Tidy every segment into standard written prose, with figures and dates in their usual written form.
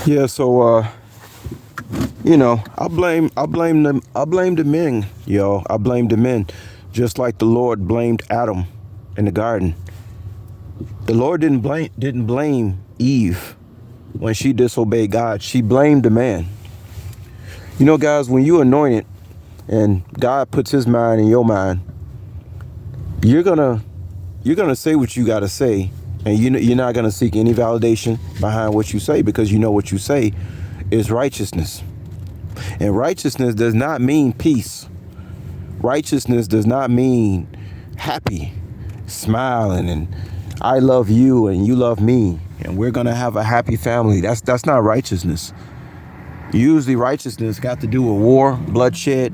Yeah, so I blame the men, yo. I blame the men. Just like the Lord blamed Adam in the garden. The Lord didn't blame Eve when she disobeyed God. She blamed the man. You know, guys, when you anointed and God puts his mind in your mind, you're gonna say what you gotta say, and you're not gonna seek any validation behind what you say, because you know what you say is righteousness. And righteousness does not mean peace. Righteousness does not mean happy, smiling, and I love you and you love me and we're gonna have a happy family. That's not righteousness. Usually righteousness got to do with war, bloodshed.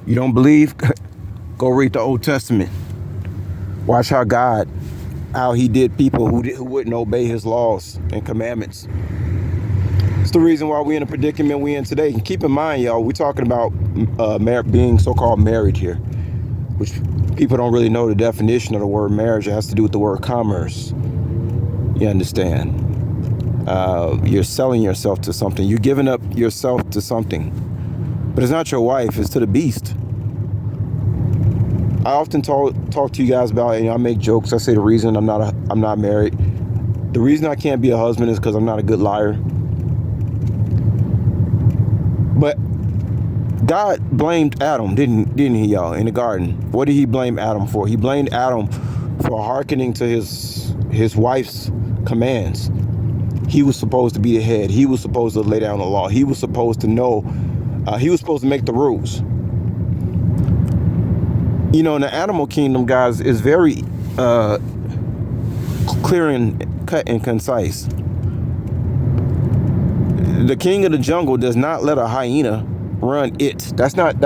You don't believe? Go read the Old Testament. Watch how he did people who wouldn't obey his laws and commandments. It's the reason why we're in a predicament we're in today. And keep in mind, y'all, we're talking about being so-called married here, which people don't really know the definition of the word marriage. It has to do with the word commerce. You understand? You're selling yourself to something. You're giving up yourself to something. But it's not your wife. It's to the beast. I often talk to you guys about, I make jokes. I say the reason I'm not married. The reason I can't be a husband is because I'm not a good liar. But God blamed Adam, didn't he, y'all, in the garden? What did he blame Adam for? He blamed Adam for hearkening to his wife's commands. He was supposed to be the head. He was supposed to lay down the law. He was supposed to know. He was supposed to make the rules. You know, in the animal kingdom, guys, is very clear and cut and concise. The king of the jungle does not let a hyena run it. That's not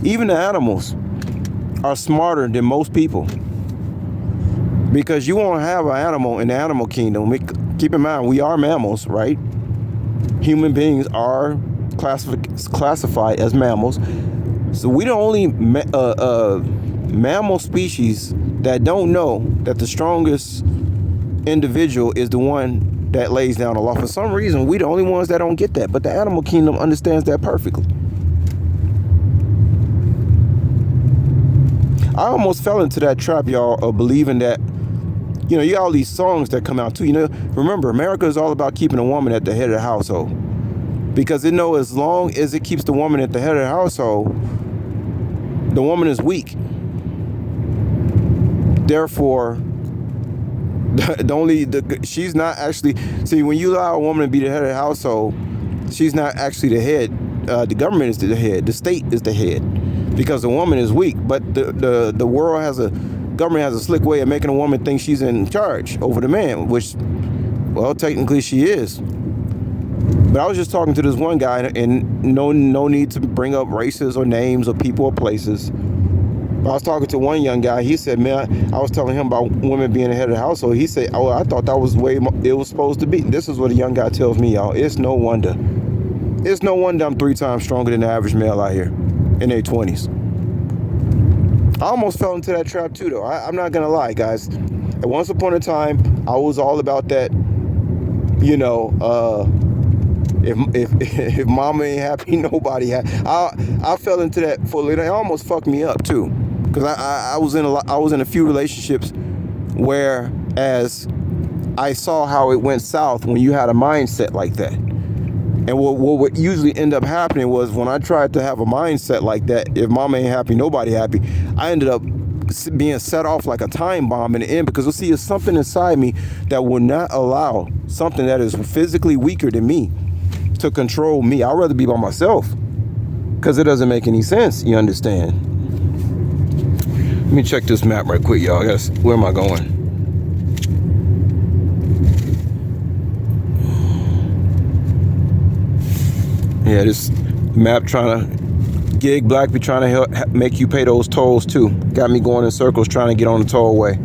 even the animals are smarter than most people, because you won't have an animal in the animal kingdom. Keep in mind, we are mammals, right? Human beings are classified as mammals. So we the only mammal species that don't know that the strongest individual is the one that lays down the law. For some reason, we the only ones that don't get that. But the animal kingdom understands that perfectly. I almost fell into that trap, y'all, of believing that, you got all these songs that come out too. Remember, America is all about keeping a woman at the head of the household. Because they know as long as it keeps the woman at the head of the household, the woman is weak. Therefore, she's not actually, see, when you allow a woman to be the head of the household, she's not actually the head. The government is the head. The state is the head, because the woman is weak. But the government has a slick way of making a woman think she's in charge over the man, which, well, technically she is. But I was just talking to this one guy, and no need to bring up races or names or people or places. But I was talking to one young guy. He said, man, I was telling him about women being the head of the household. He said, oh, I thought that was the way it was supposed to be. This is what a young guy tells me, y'all. It's no wonder. It's no wonder I'm 3 times stronger than the average male out here in their 20s. I almost fell into that trap too, though. I'm not going to lie, guys. At once upon a time, I was all about that, if mama ain't happy, nobody happy. I fell into that fully. It almost fucked me up too, because I was in a few relationships where, as I saw how it went south when you had a mindset like that. And what would usually end up happening was, when I tried to have a mindset like that, if mama ain't happy, nobody happy, I ended up being set off like a time bomb in the end, because it's something inside me that will not allow something that is physically weaker than me to control me. I'd rather be by myself, because it doesn't make any sense. You understand? Let me check this map right quick, y'all. Where am I going? Yeah, this map trying to gig black be trying to help make you pay those tolls too. Got me going in circles trying to get on the tollway.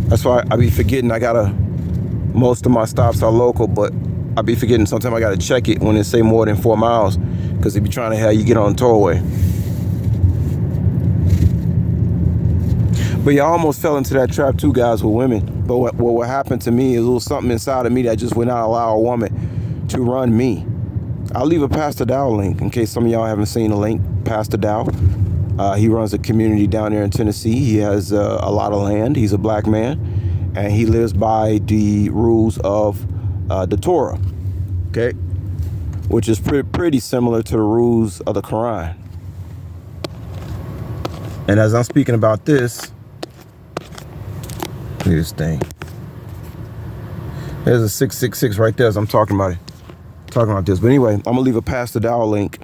That's why I be forgetting most of my stops are local, but I be forgetting sometimes I gotta check it when it say more than 4 miles, because they be trying to have you get on the tollway. But y'all almost fell into that trap too, guys, with women. But what happened to me is a little something inside of me that just would not allow a woman to run me. I'll leave a Pastor Dowell link in case some of y'all haven't seen the link. Pastor Dowell. He runs a community down there in Tennessee. He has a lot of land. He's a black man, and he lives by the rules of the Torah, okay, which is pretty similar to the rules of the Quran. And as I'm speaking about this, look at this thing. There's a 666 right there as I'm talking about it. Talking about this. But anyway, I'm going to leave a Pastor Dowell link.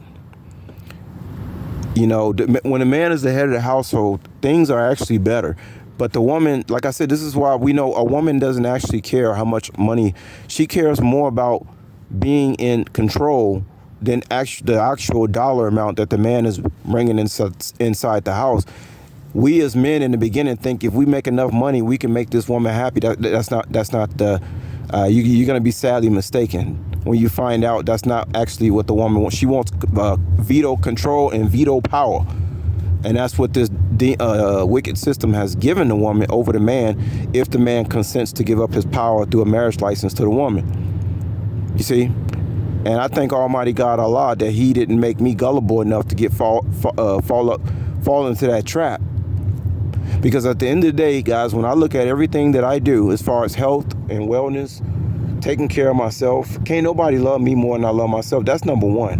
You know, when a man is the head of the household, things are actually better. But the woman, like I said, this is why we know a woman doesn't actually care how much money. She cares more about being in control than the actual dollar amount that the man is bringing inside the house. We as men in the beginning think if we make enough money, we can make this woman happy. That's not the. You're going to be sadly mistaken when you find out that's not actually what the woman wants. She wants veto control and veto power. And that's what this wicked system has given the woman over the man if the man consents to give up his power through a marriage license to the woman. You see? And I thank Almighty God Allah that he didn't make me gullible enough to fall into that trap. Because at the end of the day, guys, when I look at everything that I do as far as health and wellness, taking care of myself, can't nobody love me more than I love myself. That's number one.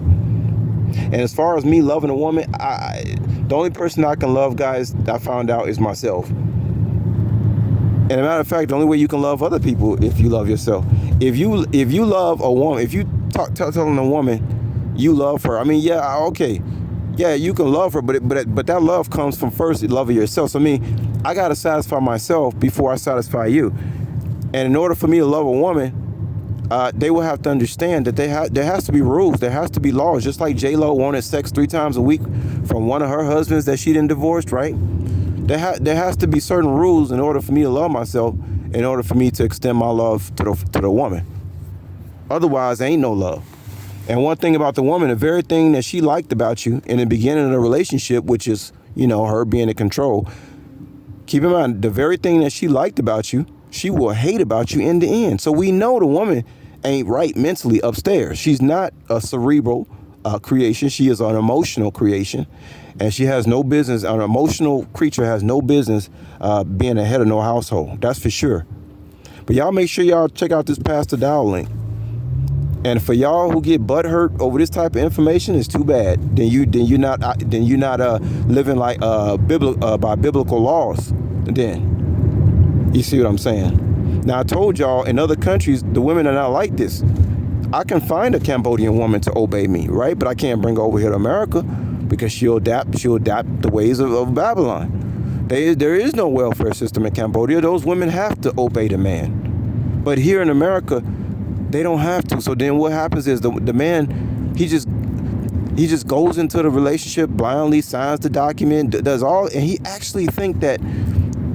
And as far as me loving a woman, the only person I can love, guys, I found out is myself. And as a matter of fact, the only way you can love other people if you love yourself. If you love a woman, if you telling a woman you love her, I mean, yeah, okay. Yeah, you can love her, but that love comes from first loving yourself. So I mean, I gotta satisfy myself before I satisfy you. And in order for me to love a woman, they will have to understand that there has to be rules, there has to be laws. Just like J-Lo wanted sex 3 times a week from one of her husbands that she didn't divorced, right? There has to be certain rules in order for me to love myself, in order for me to extend my love to the woman. Otherwise, there ain't no love. And one thing about the woman, the very thing that she liked about you in the beginning of the relationship, which is, you know, her being in control, keep in mind, the very thing that she liked about you, she will hate about you in the end. So we know the woman ain't right mentally upstairs. She's not a cerebral creation. She is an emotional creation. And she has no business, an emotional creature has no business being the head of no household. That's for sure. But y'all make sure y'all check out this Pastor Dowell link. And for y'all who get butthurt over this type of information, it's too bad. Then you're not living like by biblical laws. Then you see what I'm saying? Now I told y'all in other countries the women are not like this. I can find a Cambodian woman to obey me, right? But I can't bring her over here to America because she'll adapt the ways of Babylon. There is no welfare system in Cambodia. Those women have to obey the man. But here in America, they don't have to. So then what happens is the man, he just goes into the relationship blindly, signs the document, does all, and he actually think that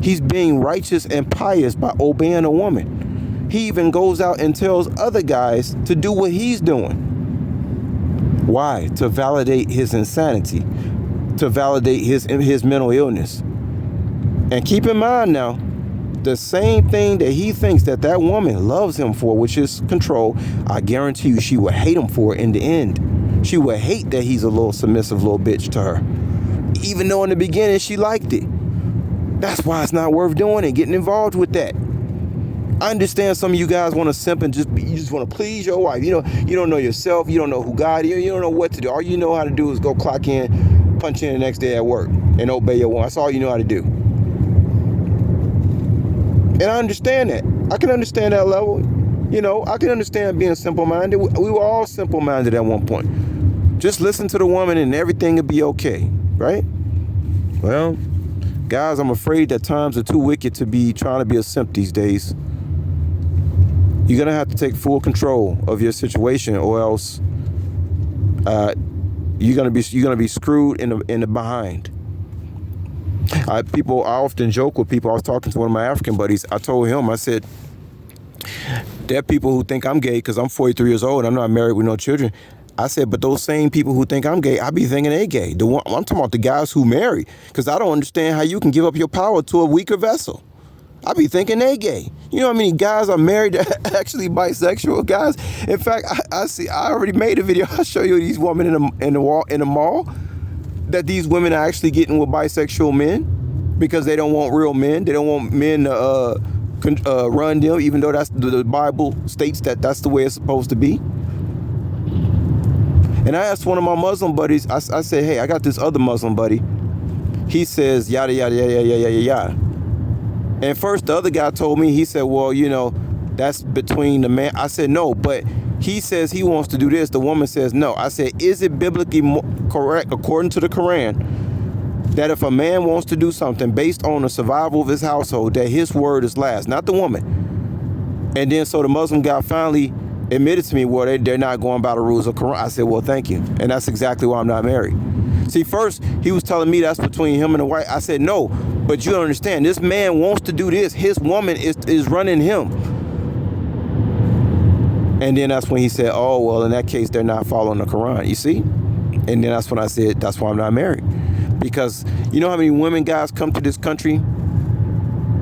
he's being righteous and pious by obeying a woman. He even goes out and tells other guys to do what he's doing. Why? To validate his insanity, to validate his mental illness. And keep in mind now, the same thing that he thinks that woman loves him for, which is control, I guarantee you she will hate him for it in the end. She will hate that he's a little submissive little bitch to her. Even though in the beginning she liked it. That's why it's not worth doing it, getting involved with that. I understand some of you guys want to simp and you just want to please your wife. You don't know yourself. You don't know who God is. You don't know what to do. All you know how to do is go clock in, punch in the next day at work, and obey your wife. That's all you know how to do. And I understand that. I can understand that level. You know, I can understand being simple-minded. We were all simple-minded at one point. Just listen to the woman and everything will be okay, right? Well, guys, I'm afraid that times are too wicked to be trying to be a simp these days. You're going to have to take full control of your situation, or else you're going to be screwed in the behind. I often joke with people. I was talking to one of my African buddies. I told him, I said, there are people who think I'm gay because I'm 43 years old and I'm not married with no children. I said, but those same people who think I'm gay, I be thinking they gay. I'm talking about the guys who marry, because I don't understand how you can give up your power to a weaker vessel. I be thinking they gay. You know how many guys are married that are actually bisexual guys? In fact, I already made a video. I'll show you these women in the mall that these women are actually getting with bisexual men because they don't want real men. They don't want men to run them, even though that's the Bible states that that's the way it's supposed to be. And I asked one of my Muslim buddies, I said, hey, I got this other Muslim buddy. He says, yada, yada, yada, yada, yada, yada. And first the other guy told me, he said, well, you know, that's between the man. I said, no, but he says he wants to do this. The woman says no. I said, is it biblically correct, according to the Quran, that if a man wants to do something based on the survival of his household, that his word is last, not the woman? And then so the Muslim guy finally admitted to me, well, they're not going by the rules of Quran. I said, well, thank you. And that's exactly why I'm not married. See, first he was telling me that's between him and the wife. I said, no, but you don't understand. This man wants to do this. His woman is running him. And then that's when he said, oh, well, in that case, they're not following the Quran. You see? And then that's when I said, that's why I'm not married. Because you know how many women guys come to this country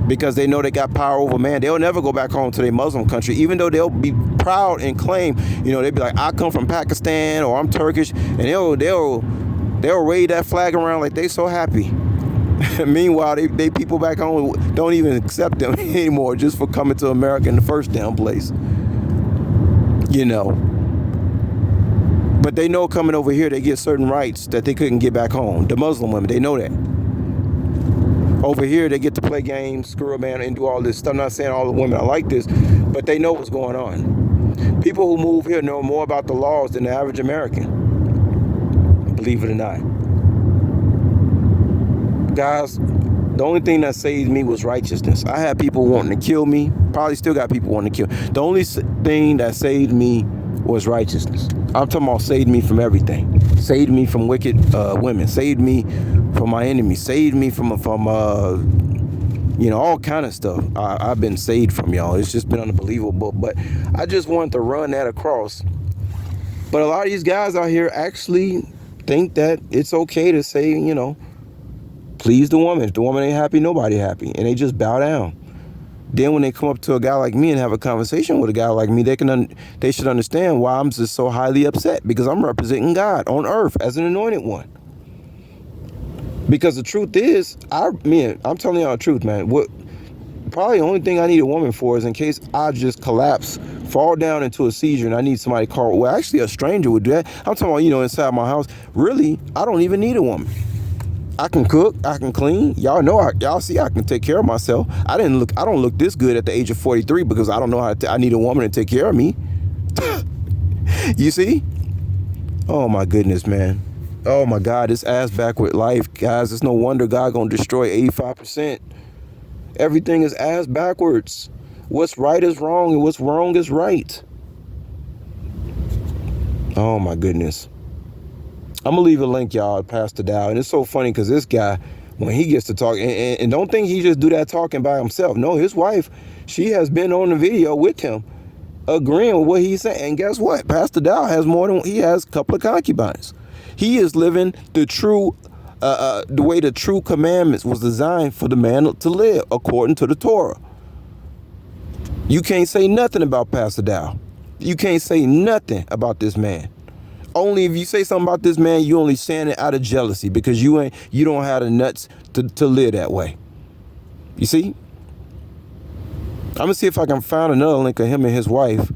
because they know they got power over man? They'll never go back home to their Muslim country, even though they'll be proud and claim, you know, they'll be like, I come from Pakistan or I'm Turkish, and they'll wave that flag around like they so happy. Meanwhile, they people back home don't even accept them anymore just for coming to America in the first damn place. You know. But they know coming over here, they get certain rights that they couldn't get back home. The Muslim women, they know that. Over here, they get to play games, screw around, and do all this stuff. I'm not saying all the women are like this, but they know what's going on. People who move here know more about the laws than the average American. Believe it or not. Guys, the only thing that saved me was righteousness. I had people wanting to kill me. Probably still got people wanting to kill. The only thing that saved me was righteousness. I'm talking about saved me from everything. Saved me from wicked women. Saved me from my enemies. Saved me from you know, all kind of stuff. I've been saved from, y'all. It's just been unbelievable. But I just wanted to run that across. But a lot of these guys out here actually think that it's okay to say, you know, please the woman. If the woman ain't happy, nobody happy. And they just bow down. Then when they come up to a guy like me and have a conversation with a guy like me, they should understand why I'm just so highly upset, because I'm representing God on earth as an anointed one. Because the truth is, I'm telling y'all the truth, man. Probably the only thing I need a woman for is in case I just collapse, fall down into a seizure, and I need somebody to call. Well, actually, a stranger would do that. I'm talking about, you know, inside my house. Really, I don't even need a woman. I can cook, I can clean. Y'all know, y'all see I can take care of myself. I don't look this good at the age of 43 because I don't know how I need a woman to take care of me. You see? Oh my goodness, man. Oh my God, this ass backward life, guys. It's no wonder God gonna destroy 85%. Everything is ass backwards. What's right is wrong and what's wrong is right. Oh my goodness. I'm going to leave a link, y'all, Pastor Dowell. And it's so funny because this guy, when he gets to talk, and don't think he just do that talking by himself. No, his wife, she has been on the video with him, agreeing with what he's saying. And guess what? Pastor Dowell he has a couple of concubines. He is living the true, the way the true commandments was designed for the man to live, according to the Torah. You can't say nothing about Pastor Dowell. You can't say nothing about this man. Only if you say something about this man, you only saying it out of jealousy because you don't have the nuts to live that way. You see? I'm gonna see if I can find another link of him and his wife.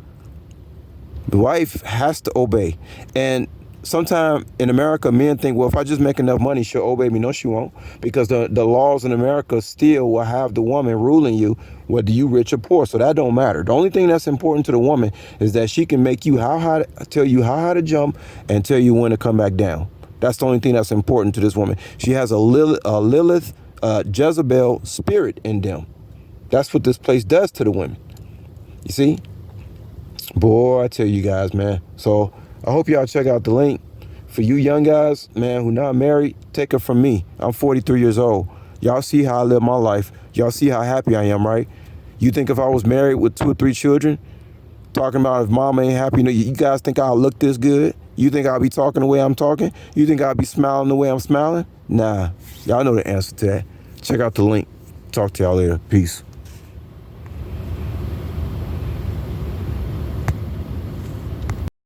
The wife has to obey. And sometimes in America, men think, well, if I just make enough money, she'll obey me. No, she won't. Because the laws in America still will have the woman ruling you, whether you rich or poor. So that don't matter. The only thing that's important to the woman is that she can make you tell you how high to jump and tell you when to come back down. That's the only thing that's important to this woman. She has a Lilith, Jezebel spirit in them. That's what this place does to the women. You see? Boy, I tell you guys, man. So I hope y'all check out the link. For you young guys, man, who not married, take it from me. I'm 43 years old. Y'all see how I live my life. Y'all see how happy I am, right? You think if I was married with 2 or 3 children, talking about if mama ain't happy, you guys think I'll look this good? You think I'll be talking the way I'm talking? You think I'll be smiling the way I'm smiling? Nah. Y'all know the answer to that. Check out the link. Talk to y'all later. Peace.